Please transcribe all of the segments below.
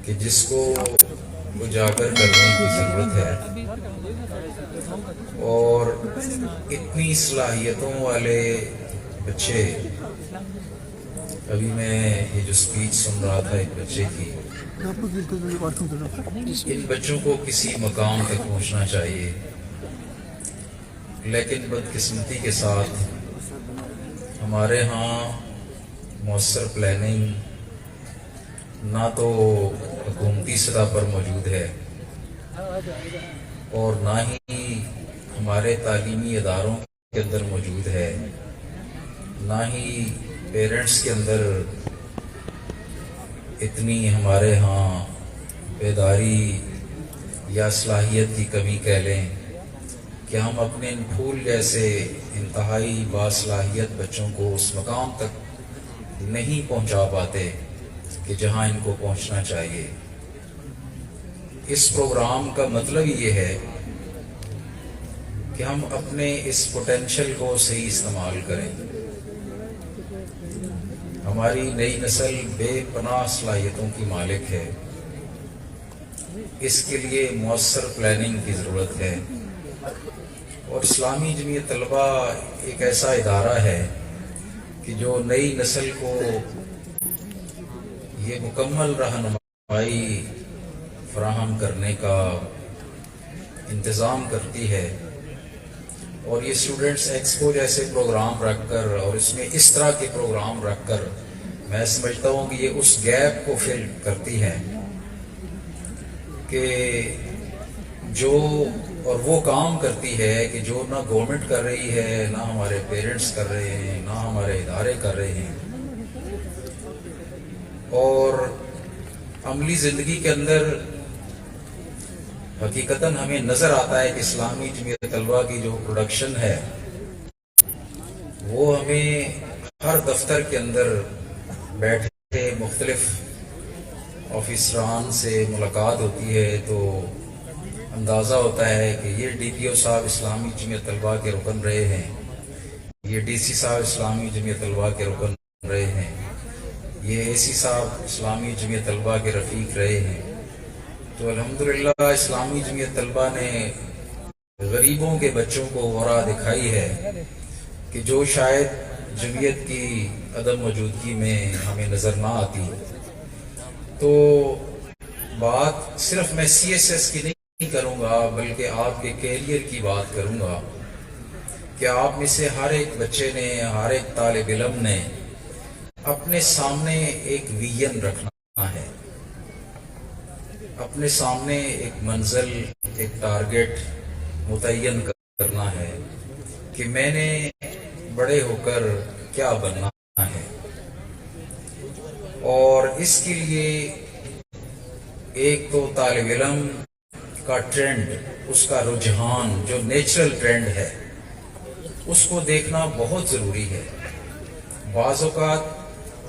کہ جس کو اجاگر کرنے کی ضرورت ہے، اور اتنی صلاحیتوں والے بچے. ابھی میں یہ جو سپیچ سن رہا تھا ایک بچے کی، ان بچوں کو کسی مقام تک پہنچنا چاہیے، لیکن بدقسمتی کے ساتھ ہمارے ہاں مؤثر پلاننگ نہ تو حکومتی سطح پر موجود ہے، اور نہ ہی ہمارے تعلیمی اداروں کے اندر موجود ہے، نہ ہی پیرنٹس کے اندر اتنی ہمارے ہاں بیداری یا صلاحیت کی کمی کہہ لیں کہ ہم اپنے ان پھول جیسے انتہائی باصلاحیت بچوں کو اس مقام تک نہیں پہنچا پاتے کہ جہاں ان کو پہنچنا چاہیے. اس پروگرام کا مطلب یہ ہے کہ ہم اپنے اس پوٹینشل کو صحیح استعمال کریں. ہماری نئی نسل بے پناہ صلاحیتوں کی مالک ہے، اس کے لیے مؤثر پلاننگ کی ضرورت ہے. اور اسلامی جمعیت طلبہ ایک ایسا ادارہ ہے کہ جو نئی نسل کو یہ مکمل رہنمائی فراہم کرنے کا انتظام کرتی ہے، اور یہ اسٹوڈنٹس ایکسپو جیسے پروگرام رکھ کر اور اس میں اس طرح کے پروگرام رکھ کر میں سمجھتا ہوں کہ یہ اس گیپ کو فل کرتی ہے کہ جو اور وہ کام کرتی ہے کہ جو نہ گورنمنٹ کر رہی ہے، نہ ہمارے پیرنٹس کر رہے ہیں، نہ ہمارے ادارے کر رہے ہیں. اور عملی زندگی کے اندر حقیقتاً ہمیں نظر آتا ہے کہ اسلامی جمعیت طلبہ کی جو پروڈکشن ہے وہ ہمیں ہر دفتر کے اندر بیٹھے مختلف آفیسران سے ملاقات ہوتی ہے تو اندازہ ہوتا ہے کہ یہ ڈی پی او صاحب اسلامی جمعیت طلبہ کے رکن رہے ہیں، یہ ڈی سی صاحب اسلامی جمعیت طلبہ کے رکن رہے ہیں، یہ اے سی صاحب اسلامی جمعیت طلبہ کے رفیق رہے ہیں. تو الحمدللہ اسلامی جمعیت طلبہ نے غریبوں کے بچوں کو وہ راہ دکھائی ہے کہ جو شاید جمعیت کی عدم موجودگی میں ہمیں نظر نہ آتی. تو بات صرف میں سی ایس ایس کی نہیں کروں گا بلکہ آپ کے کیریئر کی بات کروں گا کہ آپ میں سے ہر ایک بچے نے، ہر ایک طالب علم نے اپنے سامنے ایک ویژن رکھنا ہے، اپنے سامنے ایک منزل، ایک ٹارگٹ متعین کرنا ہے کہ میں نے بڑے ہو کر کیا بننا ہے. اور اس کے لیے ایک تو طالب علم کا ٹرینڈ، اس کا رجحان جو نیچرل ٹرینڈ ہے اس کو دیکھنا بہت ضروری ہے. بعض اوقات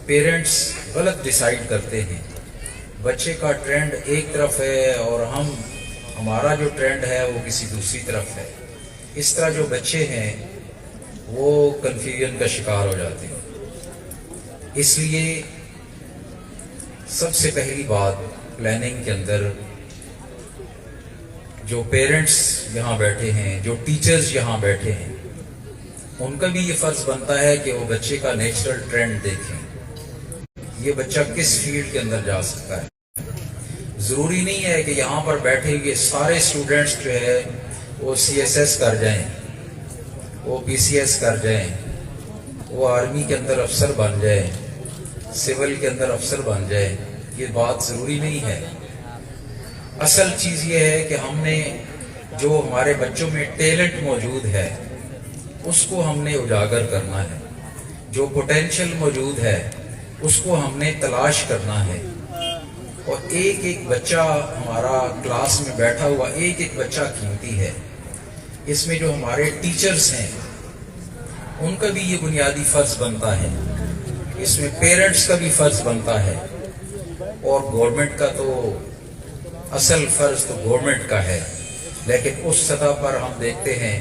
پیرنٹس غلط ڈیسائیڈ کرتے ہیں، بچے کا ٹرینڈ ایک طرف ہے اور ہمارا جو ٹرینڈ ہے وہ کسی دوسری طرف ہے. اس طرح جو بچے ہیں وہ کنفیوژن کا شکار ہو جاتے ہیں. اس لیے سب سے پہلی بات پلاننگ کے اندر جو پیرنٹس یہاں بیٹھے ہیں، جو ٹیچرز یہاں بیٹھے ہیں، ان کا بھی یہ فرض بنتا ہے کہ وہ بچے کا نیچرل ٹرینڈ دیکھیں. یہ بچہ کس فیلڈ کے اندر جا سکتا ہے. ضروری نہیں ہے کہ یہاں پر بیٹھے ہوئے سارے اسٹوڈنٹس جو ہے وہ سی ایس ایس کر جائیں، وہ پی سی ایس کر جائیں، وہ آرمی کے اندر افسر بن جائیں، سول کے اندر افسر بن جائیں. یہ بات ضروری نہیں ہے. اصل چیز یہ ہے کہ ہم نے جو ہمارے بچوں میں ٹیلنٹ موجود ہے اس کو ہم نے اجاگر کرنا ہے، جو پوٹینشل موجود ہے اس کو ہم نے تلاش کرنا ہے. اور ایک ایک بچہ ہمارا کلاس میں بیٹھا ہوا ایک ایک بچہ قیمتی ہے. اس میں جو ہمارے ٹیچرز ہیں ان کا بھی یہ بنیادی فرض بنتا ہے، اس میں پیرنٹس کا بھی فرض بنتا ہے، اور گورنمنٹ کا تو اصل فرض تو گورنمنٹ کا ہے. لیکن اس سطح پر ہم دیکھتے ہیں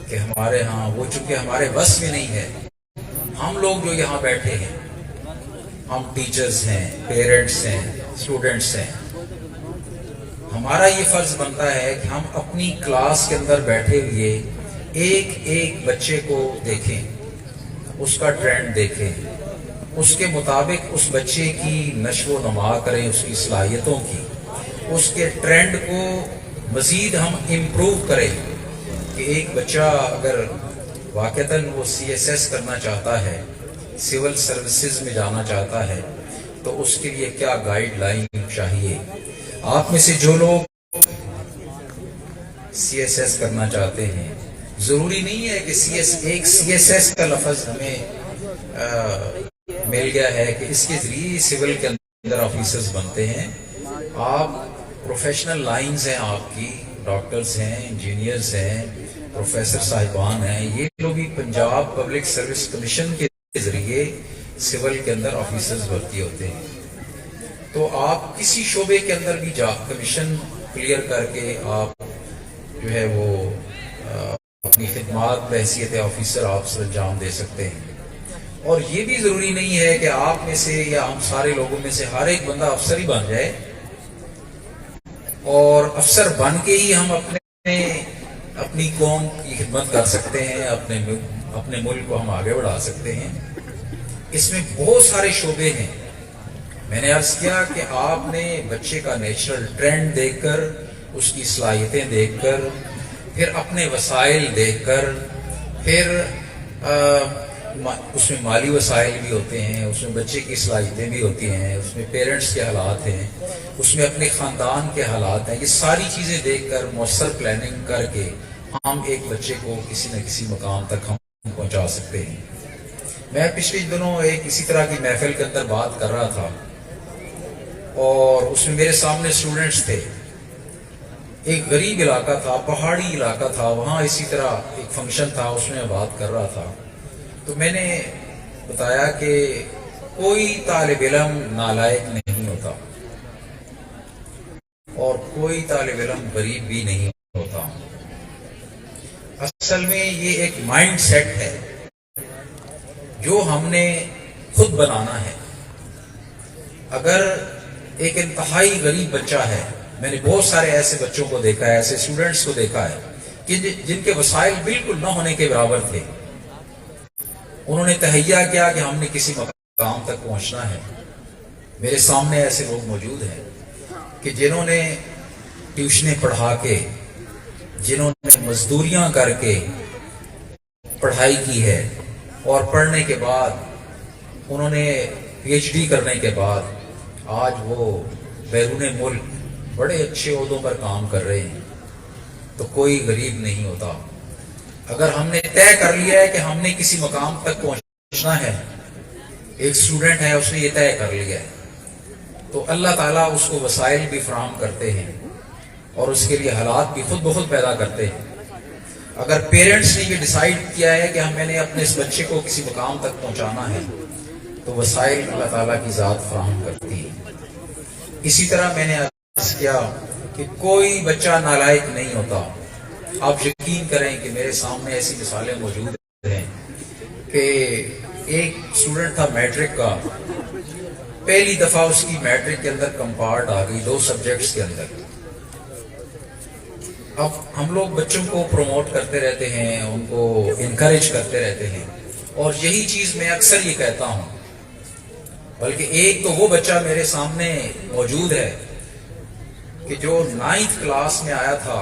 کہ ہمارے ہاں وہ چونکہ ہمارے بس میں نہیں ہے. ہم لوگ جو یہاں بیٹھے ہیں، ہم ٹیچرز ہیں، پیرنٹس ہیں، اسٹوڈنٹس ہیں، ہمارا یہ فرض بنتا ہے کہ ہم اپنی کلاس کے اندر بیٹھے ہوئے ایک ایک بچے کو دیکھیں، اس کا ٹرینڈ دیکھیں، اس کے مطابق اس بچے کی نشو و نما کریں، اس کی صلاحیتوں کی، اس کے ٹرینڈ کو مزید ہم امپروو کریں کہ ایک بچہ اگر واقعتاً وہ CSS کرنا چاہتا ہے، سول سروسز میں جانا چاہتا ہے، تو اس کے لیے کیا گائیڈ لائن چاہیے۔ آپ میں سے جو لوگ CSS کرنا چاہتے ہیں، ضروری نہیں ہے کہ ایک CSS کا لفظ ہمیں مل گیا ہے کہ اس کے ذریعے سول کے اندر آفیسرز بنتے ہیں۔ آپ پروفیشنل لائنز ہیں، آپ کی ڈاکٹرز ہیں، انجینئرز ہیں، پروفیسر صاحبان ہیں، یہ لوگ بھی پنجاب پبلک سروس کمیشن کے ذریعے سول کے اندر آفیسرز بھرتی ہوتے ہیں۔ تو آپ کسی شعبے کے اندر بھی کمیشن کلیئر کر کے آپ جو ہے وہ اپنی خدمات بحیثیت آفیسر آپ سر انجام دے سکتے ہیں۔ اور یہ بھی ضروری نہیں ہے کہ آپ میں سے یا ہم سارے لوگوں میں سے ہر ایک بندہ افسر ہی بن جائے، اور افسر بن کے ہی ہم اپنی قوم کی خدمت کر سکتے ہیں، اپنے ملک کو ہم آگے بڑھا سکتے ہیں۔ اس میں بہت سارے شعبے ہیں۔ میں نے عرض کیا کہ آپ نے بچے کا نیچرل ٹرینڈ دیکھ کر، اس کی صلاحیتیں دیکھ کر، پھر اپنے وسائل دیکھ کر، پھر اس میں مالی وسائل بھی ہوتے ہیں، اس میں بچے کی صلاحیتیں بھی ہوتی ہیں، اس میں پیرنٹس کے حالات ہیں، اس میں اپنے خاندان کے حالات ہیں، یہ ساری چیزیں دیکھ کر مؤثر پلاننگ کر کے ہم ایک بچے کو کسی نہ کسی مقام تک ہم پہنچا سکتے ہیں۔ میں پچھلے دنوں ایک اسی طرح کی محفل کے اندر بات کر رہا تھا، اور اس میں میرے سامنے اسٹوڈنٹس تھے۔ ایک غریب علاقہ تھا، پہاڑی علاقہ تھا، وہاں اسی طرح ایک فنکشن تھا، اس میں بات کر رہا تھا۔ تو میں نے بتایا کہ کوئی طالب علم نالائق نہیں ہوتا، اور کوئی طالب علم غریب بھی نہیں ہوتا۔ اصل میں یہ ایک مائنڈ سیٹ ہے جو ہم نے خود بنانا ہے۔ اگر ایک انتہائی غریب بچہ ہے، میں نے بہت سارے ایسے بچوں کو دیکھا ہے، ایسے اسٹوڈنٹس کو دیکھا ہے کہ جن کے وسائل بالکل نہ ہونے کے برابر تھے، انہوں نے تہیہ کیا کہ ہم نے کسی مقام تک پہنچنا ہے۔ میرے سامنے ایسے لوگ موجود ہیں کہ جنہوں نے ٹیوشنیں پڑھا کے، جنہوں نے مزدوریاں کر کے پڑھائی کی ہے، اور پڑھنے کے بعد انہوں نے PhD کرنے کے بعد آج وہ بیرون ملک بڑے اچھے عہدوں پر کام کر رہے ہیں۔ تو کوئی غریب نہیں ہوتا۔ اگر ہم نے طے کر لیا ہے کہ ہم نے کسی مقام تک پہنچنا ہے، ایک اسٹوڈنٹ ہے اس نے یہ طے کر لیا ہے، تو اللہ تعالیٰ اس کو وسائل بھی فراہم کرتے ہیں، اور اس کے لیے حالات بھی خود بخود پیدا کرتے ہیں۔ اگر پیرنٹس نے یہ ڈیسائیڈ کیا ہے کہ میں نے اپنے اس بچے کو کسی مقام تک پہنچانا ہے، تو وسائل اللہ تعالیٰ کی ذات فراہم کرتی ہے۔ اسی طرح میں نے عرض کیا کہ کوئی بچہ نالائق نہیں ہوتا۔ آپ یقین کریں کہ میرے سامنے ایسی مثالیں موجود ہیں کہ ایک اسٹوڈنٹ تھا میٹرک کا، پہلی دفعہ اس کی میٹرک کے اندر کمپارٹ آ گئی 2 سبجیکٹس کے اندر۔ اب ہم لوگ بچوں کو پروموٹ کرتے رہتے ہیں، ان کو انکریج کرتے رہتے ہیں، اور یہی چیز میں اکثر یہ کہتا ہوں۔ بلکہ ایک تو وہ بچہ میرے سامنے موجود ہے کہ جو 9th کلاس میں آیا تھا،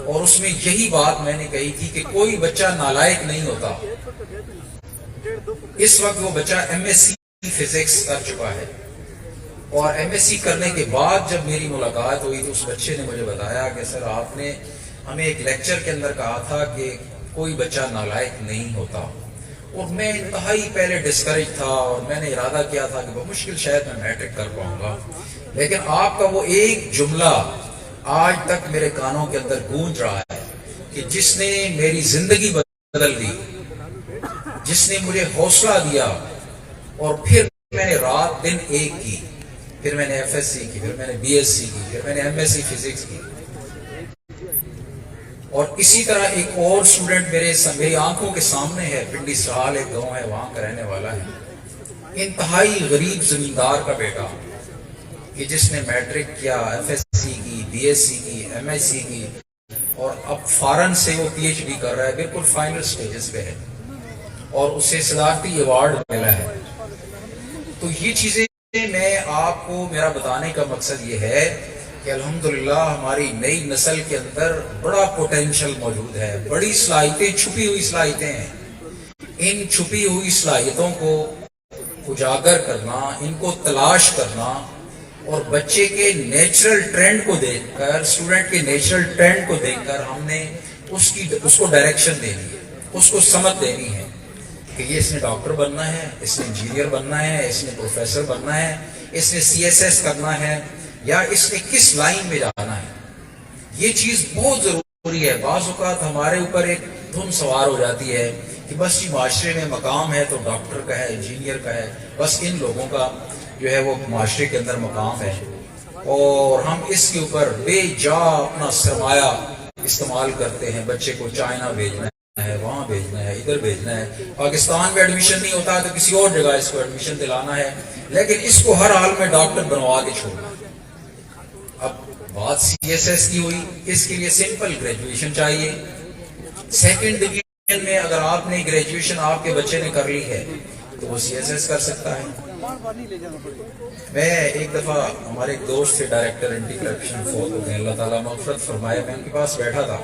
اور اس میں یہی بات میں نے کہی تھی کہ کوئی بچہ نالائق نہیں ہوتا۔ اس وقت وہ بچہ MSc فزکس کر چکا ہے، اور MSc کرنے کے بعد جب میری ملاقات ہوئی تو اس بچے نے مجھے بتایا کہ سر آپ نے ہمیں ایک لیکچر کے اندر کہا تھا کہ کوئی بچہ نالائق نہیں ہوتا، اور میں انتہائی پہلے ڈسکریج تھا، اور میں نے ارادہ کیا تھا کہ بمشکل شاید میں میٹرک کر پاؤں گا، لیکن آپ کا وہ ایک جملہ آج تک میرے کانوں کے اندر گونج رہا ہے کہ جس نے میری زندگی بدل دی، جس نے مجھے حوصلہ دیا، اور پھر میں نے رات دن ایک کی، پھر میں نے FSc کی، پھر میں نے BSc کی، پھر میں نے MSc فزکس کی۔ اور اسی طرح ایک اور اسٹوڈنٹ میری آنکھوں کے سامنے ہے، پنڈی سرحال ایک گاؤں ہے، وہاں کا رہنے والا ہے، انتہائی غریب زمیندار کا بیٹا، کہ جس نے میٹرک کیا، ایف ایس سی کی، بی ایس سی کی، ایم ایس سی کی، اور اب فارن سے وہ پی ایچ ڈی کر رہا ہے، بالکل فائنل سٹیجز پہ ہے، اور اسے صدارتی ایوارڈ ملا ہے. تو یہ چیزیں میں آپ کو میرا بتانے کا مقصد یہ ہے کہ الحمدللہ ہماری نئی نسل کے اندر بڑا پوٹینشل موجود ہے، بڑی صلاحیتیں، چھپی ہوئی صلاحیتیں ہیں. ان چھپی ہوئی صلاحیتوں کو اجاگر کرنا، ان کو تلاش کرنا، اور بچے کے نیچرل ٹرینڈ کو دیکھ کر، اسٹوڈنٹ کے نیچرل ٹرینڈ کو دیکھ کر ہم نے اس کو ڈائریکشن دینی ہے، اس کو سمجھ دینی ہے کہ یہ اس نے ڈاکٹر بننا ہے، اس نے انجینئر بننا ہے، اس نے پروفیسر بننا ہے، اس نے سی ایس ایس کرنا ہے، یا اس نے کس لائن میں جانا ہے. یہ چیز بہت ضروری ہے. بعض اوقات ہمارے اوپر ایک دھن سوار ہو جاتی ہے کہ بس جی معاشرے میں مقام ہے تو ڈاکٹر کا ہے، انجینئر کا ہے، بس ان لوگوں کا جو ہے وہ معاشرے کے اندر مقام ہے، اور ہم اس کے اوپر بے جا اپنا سرمایہ استعمال کرتے ہیں. بچے کو چائنا بھیجنا ہے، وہاں بھیجنا ہے، ادھر بھیجنا ہے، پاکستان میں ایڈمیشن نہیں ہوتا تو کسی اور جگہ اس کو ایڈمیشن دلانا ہے، لیکن اس کو ہر حال میں ڈاکٹر بنوا کے چھوڑنا. اب بات سی ایس ایس کی ہوئی، اس کے لیے سمپل گریجویشن چاہیے. سیکنڈ ڈویژن میں اگر آپ نے گریجویشن آپ کے بچے نے کر لی ہے تو وہ سی ایس ایس کر سکتا ہے. میں ایک دفعہ ہمارے ایک دوست سے ڈائریکٹر اینٹی کرپشن فوت ہو گئے، اللہ تعالیٰ مغفرت فرمائے، میں ان کے پاس بیٹھا تھا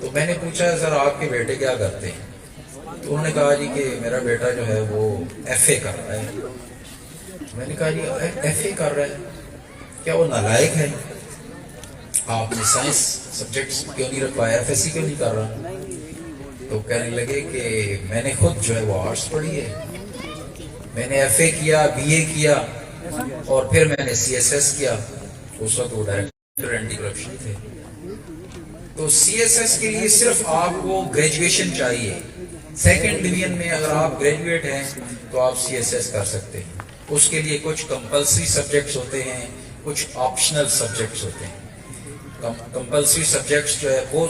تو میں نے پوچھا سر آپ کے بیٹے کیا کرتے ہیں؟ تو انہوں نے کہا جی کہ میرا بیٹا جو ہے وہ ایف اے کر رہا ہے. میں نے کہا جی ایف اے کر رہا ہے، کیا وہ نالائق ہے؟ آپ نے سائنس سبجیکٹس کیوں نہیں رکھوایا، ایف ایس سی کیوں نہیں کر رہا؟ تو کہنے لگے کہ میں نے خود جو ہے وہ آرٹس پڑھی ہے، میں نے ایف اے کیا، بی اے کیا، اور پھر میں نے سی ایس ایس کیا. اس وقت وہ ڈائریکٹر اینٹی کرپشن تھے. تو سی ایس ایس کے لیے صرف آپ کو گریجویشن چاہیے. سیکنڈ ڈویژن میں اگر آپ گریجویٹ ہیں تو آپ سی ایس ایس کر سکتے ہیں. اس کے لیے کچھ کمپلسری سبجیکٹس ہوتے ہیں، کچھ آپشنل سبجیکٹس ہوتے ہیں. کمپلسری سبجیکٹس جو ہے وہ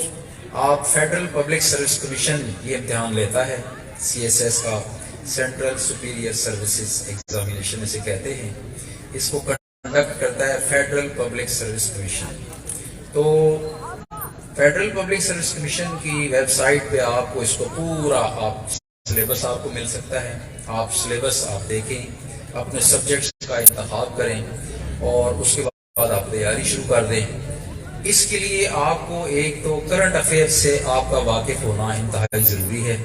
آپ فیڈرل پبلک سروس کمیشن یہ امتحان لیتا ہے، سی ایس ایس کا، سینٹرل سپیریئر سروسز ایگزامینیشن اسے کہتے ہیں. اس کو کنڈکٹ کرتا ہے فیڈرل پبلک سروس کمیشن. تو فیڈرل پبلک سروس کمیشن کی ویب سائٹ پہ آپ کو اس کو پورا سلیبس آپ کو مل سکتا ہے. آپ سلیبس آپ دیکھیں، اپنے سبجیکٹس کا انتخاب کریں، اور اس کے بعد آپ تیاری شروع کر دیں. اس کے لیے آپ کو ایک تو کرنٹ افیئر سے آپ کا واقف ہونا انتہائی ضروری ہے،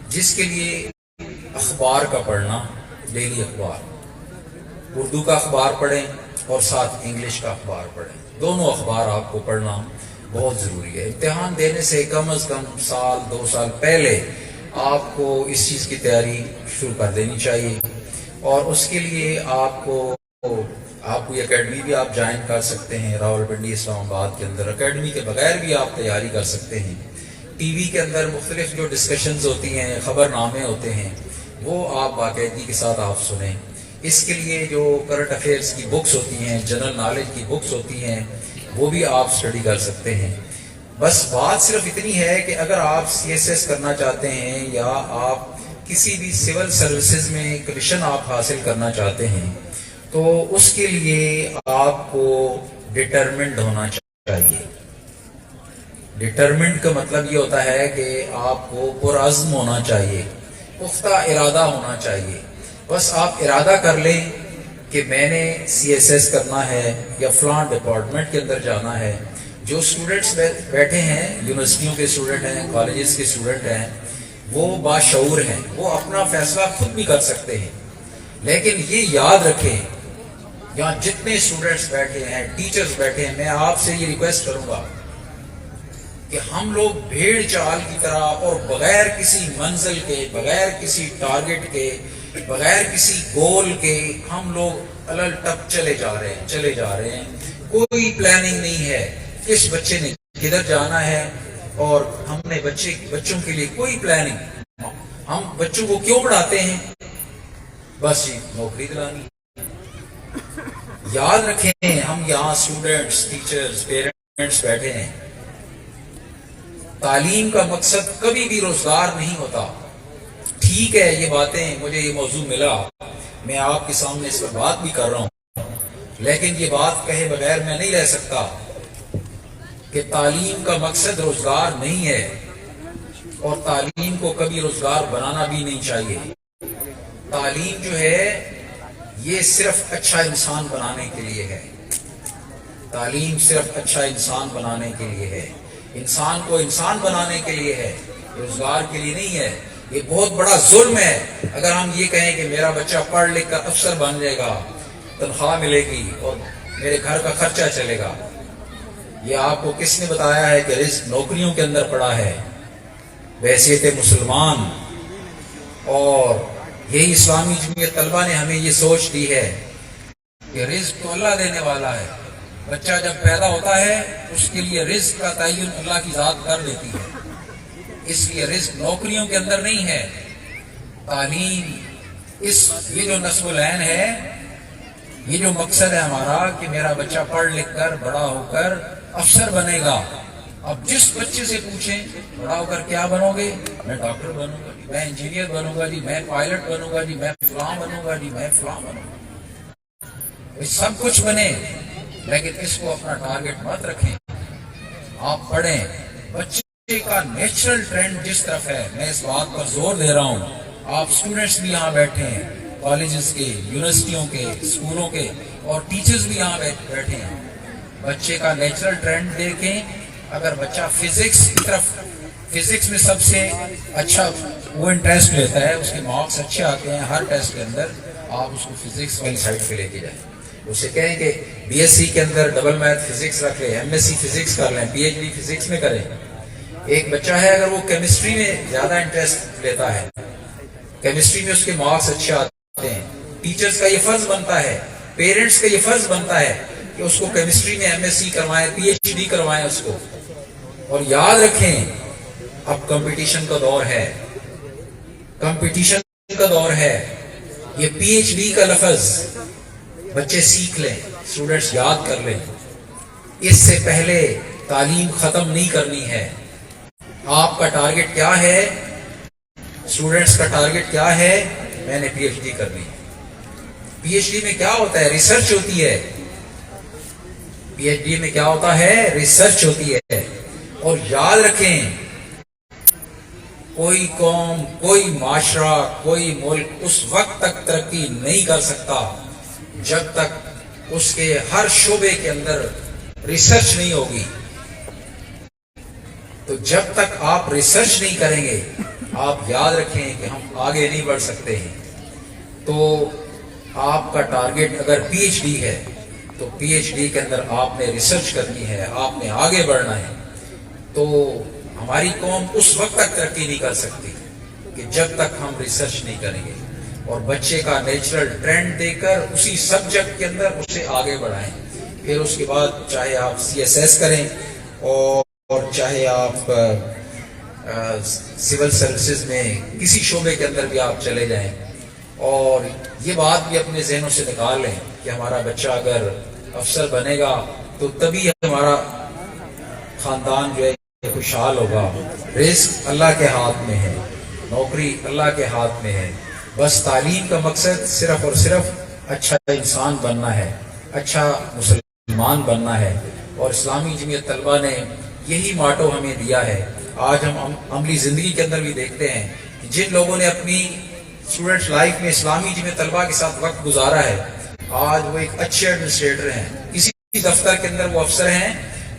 جس کے لیے اخبار کا پڑھنا، ڈیلی اخبار، اردو کا اخبار پڑھیں اور ساتھ انگلش کا اخبار پڑھیں. دونوں اخبار آپ کو پڑھنا بہت ضروری ہے. امتحان دینے سے کم از کم سال 2 سال پہلے آپ کو اس چیز کی تیاری شروع کر دینی چاہیے. اور اس کے لیے آپ کو کوئی اکیڈمی بھی آپ جوائن کر سکتے ہیں. راولپنڈی اسلام آباد کے اندر اکیڈمی کے بغیر بھی آپ تیاری کر سکتے ہیں. ٹی وی کے اندر مختلف جو ڈسکشنز ہوتی ہیں، خبر نامے ہوتے ہیں، وہ آپ باقاعدگی کے ساتھ آپ سنیں. اس کے لیے جو کرنٹ افیئرس کی بکس ہوتی ہیں، جنرل نالج کی بکس ہوتی ہیں، وہ بھی آپ اسٹڈی کر سکتے ہیں. بس بات صرف اتنی ہے کہ اگر آپ سی ایس ایس کرنا چاہتے ہیں یا آپ کسی بھی سول سروسز میں کمیشن آپ حاصل کرنا چاہتے ہیں تو اس کے لیے آپ کو ڈٹرمنڈ ہونا چاہیے. ڈٹرمنڈ کا مطلب یہ ہوتا ہے کہ آپ کو پرعزم ہونا چاہیے، پختہ ارادہ ہونا چاہیے. بس آپ ارادہ کر لیں کہ میں نے سی ایس ایس کرنا ہے یا فلاں ڈپارٹمنٹ کے اندر جانا ہے. جو اسٹوڈنٹس بیٹھے ہیں، یونیورسٹیوں کے اسٹوڈنٹ ہیں، کالجز کے اسٹوڈنٹ ہیں، وہ باشعور ہیں، وہ اپنا فیصلہ خود بھی کر سکتے ہیں. لیکن یہ یاد رکھیں، یہاں جتنے اسٹوڈنٹس بیٹھے ہیں، ٹیچرز بیٹھے ہیں، میں آپ سے یہ ریکویسٹ کروں گا کہ ہم لوگ بھیڑ چال کی طرح اور بغیر کسی منزل کے، بغیر کسی ٹارگٹ کے، بغیر کسی گول کے ہم لوگ الل ٹپ چلے جا رہے ہیں. کوئی پلاننگ نہیں ہے کس بچے نے کدھر جانا ہے، اور ہم نے بچوں کے لیے کوئی پلاننگ. ہم بچوں کو کیوں پڑھاتے ہیں؟ بس جی نوکری دلانی. یاد رکھیں، ہم یہاں اسٹوڈنٹس، ٹیچرز، پیرنٹس بیٹھے ہیں. تعلیم کا مقصد کبھی بھی روزگار نہیں ہوتا. ٹھیک ہے، یہ باتیں، مجھے یہ موضوع ملا، میں آپ کے سامنے اس پر بات بھی کر رہا ہوں، لیکن یہ بات کہے بغیر میں نہیں رہ سکتا کہ تعلیم کا مقصد روزگار نہیں ہے، اور تعلیم کو کبھی روزگار بنانا بھی نہیں چاہیے۔ تعلیم جو ہے یہ صرف اچھا انسان بنانے کے لیے ہے۔ تعلیم صرف اچھا انسان بنانے کے لیے ہے، انسان کو انسان بنانے کے لیے ہے، روزگار کے لیے نہیں ہے۔ یہ بہت بڑا ظلم ہے اگر ہم یہ کہیں کہ میرا بچہ پڑھ لکھ کر افسر بن جائے گا، تنخواہ ملے گی اور میرے گھر کا خرچہ چلے گا۔ یہ آپ کو کس نے بتایا ہے کہ رزق نوکریوں کے اندر پڑا ہے؟ بحیثیت مسلمان اور یہی اسلامی جمعیت طلبہ نے ہمیں یہ سوچ دی ہے کہ رزق تو اللہ دینے والا ہے۔ بچہ جب پیدا ہوتا ہے اس کے لیے رزق کا تعین اللہ کی ذات کر دیتی ہے، اس لیے رزق نوکریوں کے اندر نہیں ہے۔ تعلیم یہ جو نصب العین ہے، یہ جو مقصد ہے ہمارا کہ میرا بچہ پڑھ لکھ کر بڑا ہو کر افسر بنے گا۔ اب جس بچے سے پوچھیں بڑا ہو کر کیا بنو گے؟ میں ڈاکٹر بنوں گا جی، میں انجینئر بنوں گا جی، میں پائلٹ بنوں گا جی، میں فلاں بنوں گا جی، میں فلاں بنوں گا۔ سب کچھ بنے، لیکن اس کو اپنا ٹارگٹ مت رکھیں۔ آپ پڑھیں، بچے کا نیچرل ٹرینڈ جس طرف ہے، میں اس بات پر زور دے رہا ہوں۔ آپ اسٹوڈنٹس بھی یہاں بیٹھے ہیں، کالجز کے، یونیورسٹیوں کے، اسکولوں کے، اور ٹیچرز بھی یہاں بیٹھے ہیں۔ بچے کا نیچرل ٹرینڈ دیکھیں۔ اگر بچہ فزکس میں سب سے اچھا وہ انٹرسٹ لیتا ہے، اس کے مارکس اچھے آتے ہیں ہر ٹیسٹ کے اندر، آپ اس کو فزکس والی سائڈ پہ لے کے جائیں۔ اسے کہیں کہ بی ایس سی کے اندر ڈبل میتھ فزکس رکھ لیں، ایم ایس سی فزکس کر لیں، پی ایچ ڈی فزکس میں کریں۔ ایک بچہ ہے اگر وہ کیمسٹری میں زیادہ انٹرسٹ لیتا ہے، کیمسٹری میں اس کے مارکس اچھے آتے ہیں، ٹیچرز کا یہ فرض بنتا ہے، پیرنٹس کا یہ فرض بنتا ہے کہ اس کو کیمسٹری میں ایم ایس سی کروائیں، پی ایچ ڈی کروائیں اس کو۔ اور یاد رکھیں اب کمپٹیشن کا دور ہے، کمپٹیشن کا دور ہے۔ یہ پی ایچ ڈی کا لفظ بچے سیکھ لیں، اسٹوڈنٹس یاد کر لیں، اس سے پہلے تعلیم ختم نہیں کرنی ہے۔ آپ کا ٹارگٹ کیا ہے؟ اسٹوڈنٹس کا ٹارگٹ کیا ہے؟ میں نے پی ایچ ڈی کرنی ہے۔ پی ایچ ڈی میں کیا ہوتا ہے؟ ریسرچ ہوتی ہے۔ پی ایچ ڈی میں کیا ہوتا ہے؟ ریسرچ ہوتی ہے۔ اور یاد رکھیں، کوئی قوم، کوئی معاشرہ، کوئی ملک اس وقت تک ترقی نہیں کر سکتا جب تک اس کے ہر شعبے کے اندر ریسرچ نہیں ہوگی۔ تو جب تک آپ ریسرچ نہیں کریں گے، آپ یاد رکھیں کہ ہم آگے نہیں بڑھ سکتے ہیں۔ تو آپ کا ٹارگٹ اگر پی ایچ ڈی ہے تو پی ایچ ڈی کے اندر آپ نے ریسرچ کرنی ہے، آپ نے آگے بڑھنا ہے۔ تو ہماری قوم اس وقت تک ترقی نہیں کر سکتی کہ جب تک ہم ریسرچ نہیں کریں گے، اور بچے کا نیچرل ٹرینڈ دے کر اسی سبجیکٹ کے اندر اسے آگے بڑھائیں۔ پھر اس کے بعد چاہے آپ سی ایس ایس کریں اور چاہے آپ سول سروسز میں کسی شعبے کے اندر بھی آپ چلے جائیں، اور یہ بات بھی اپنے ذہنوں سے نکال لیں کہ ہمارا بچہ اگر افسر بنے گا تو تبھی ہمارا خاندان جو ہے خوشحال ہوگا۔ رزق اللہ کے ہاتھ میں ہے، نوکری اللہ کے ہاتھ میں ہے۔ بس تعلیم کا مقصد صرف اور صرف اچھا انسان بننا ہے، اچھا مسلمان بننا ہے، اور اسلامی جمعیت طلبہ نے یہی ماٹو ہمیں دیا ہے۔ آج ہم عملی زندگی کے اندر بھی دیکھتے ہیں کہ جن لوگوں نے اپنی اسٹوڈنٹ لائف میں اسلامی جمعیت طلبہ کے ساتھ وقت گزارا ہے، آج وہ ایک اچھے ایڈمنسٹریٹر ہیں۔ کسی دفتر کے اندر وہ افسر ہیں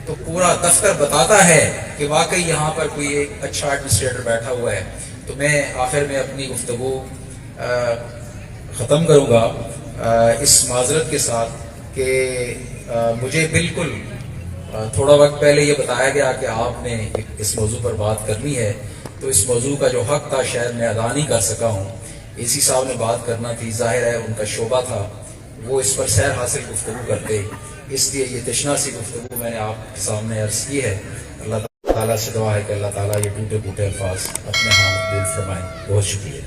تو پورا دفتر بتاتا ہے کہ واقعی یہاں پر کوئی ایک اچھا ایڈمنسٹریٹر بیٹھا ہوا ہے۔ تو میں آخر میں اپنی گفتگو ختم کروں گا اس معذرت کے ساتھ کہ مجھے بالکل تھوڑا وقت پہلے یہ بتایا گیا کہ آپ نے اس موضوع پر بات کرنی ہے، تو اس موضوع کا جو حق تھا شاید میں ادا نہیں کر سکا ہوں۔ اسی صاحب نے بات کرنا تھی، ظاہر ہے ان کا شعبہ تھا، وہ اس پر سیر حاصل گفتگو کرتے، اس لیے یہ تشنا سی گفتگو میں نے آپ کے سامنے عرض کی ہے۔ اللہ تعالیٰ سے دعا ہے کہ اللہ تعالیٰ یہ ٹوٹے پھوٹے الفاظ اپنے ہاں مقبول فرمائے۔ بہت شکریہ۔